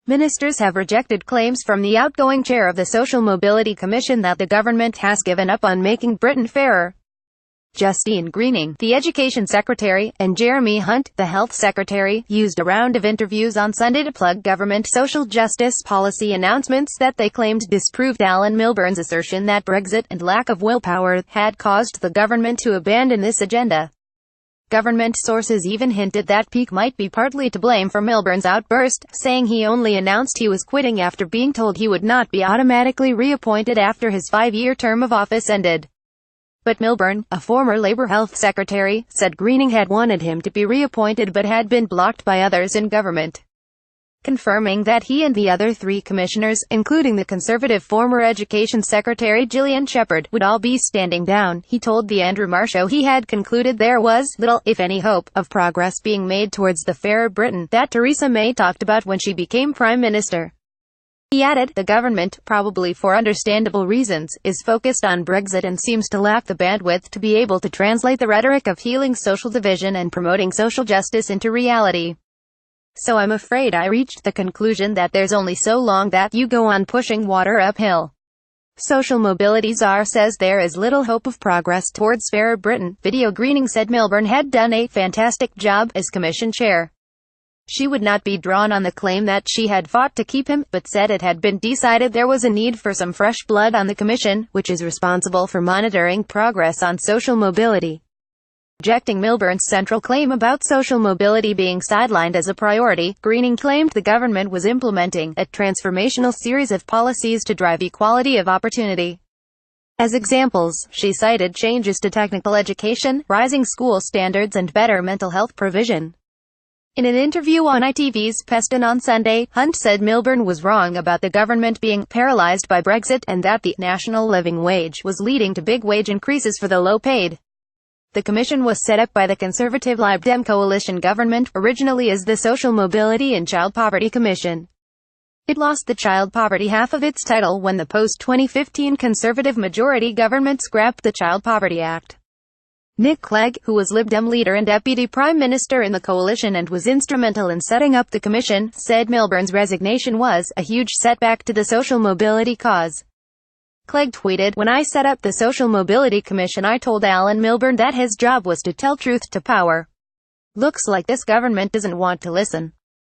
Ministers have rejected claims from the outgoing chair of the Social Mobility Commission that the government has given up on making Britain fairer. Justine Greening, the Education Secretary, and Jeremy Hunt, the Health Secretary, used a round of interviews on Sunday to plug government social justice policy announcements that they claimed disproved Alan Milburn's assertion that Brexit and lack of willpower had caused the government to abandon this agenda. Government sources even hinted that Peake might be partly to blame for Milburn's outburst, saying he only announced he was quitting after being told he would not be automatically reappointed after his 5-year term of office ended. But Milburn, a former Labour Health Secretary, said Greening had wanted him to be reappointed but had been blocked by others in government. Confirming that he and the other 3 commissioners, including the Conservative former Education Secretary Gillian Shepherd, would all be standing down, he told the Andrew Marr Show he had concluded there was little, if any hope, of progress being made towards the fairer Britain that Theresa May talked about when she became Prime Minister. He added, the government, probably for understandable reasons, is focused on Brexit and seems to lack the bandwidth to be able to translate the rhetoric of healing social division and promoting social justice into reality. So I'm afraid I reached the conclusion that there's only so long that you go on pushing water uphill. Social Mobility Czar says there is little hope of progress towards fairer Britain. Video Greening said Milburn had done a fantastic job as Commission Chair. She would not be drawn on the claim that she had fought to keep him, but said it had been decided there was a need for some fresh blood on the Commission, which is responsible for monitoring progress on social mobility. Rejecting Milburn's central claim about social mobility being sidelined as a priority, Greening claimed the government was implementing a transformational series of policies to drive equality of opportunity. As examples, she cited changes to technical education, rising school standards and better mental health provision. In an interview on ITV's Peston on Sunday, Hunt said Milburn was wrong about the government being paralysed by Brexit, and that the national living wage was leading to big wage increases for the low-paid. The commission was set up by the Conservative Lib Dem coalition government, originally as the Social Mobility and Child Poverty Commission. It lost the child poverty half of its title when the post-2015 Conservative majority government scrapped the Child Poverty Act. Nick Clegg, who was Lib Dem leader and Deputy Prime Minister in the coalition and was instrumental in setting up the commission, said Milburn's resignation was a huge setback to the social mobility cause. Clegg tweeted, "When I set up the Social Mobility Commission I told Alan Milburn that his job was to tell truth to power. Looks like this government doesn't want to listen."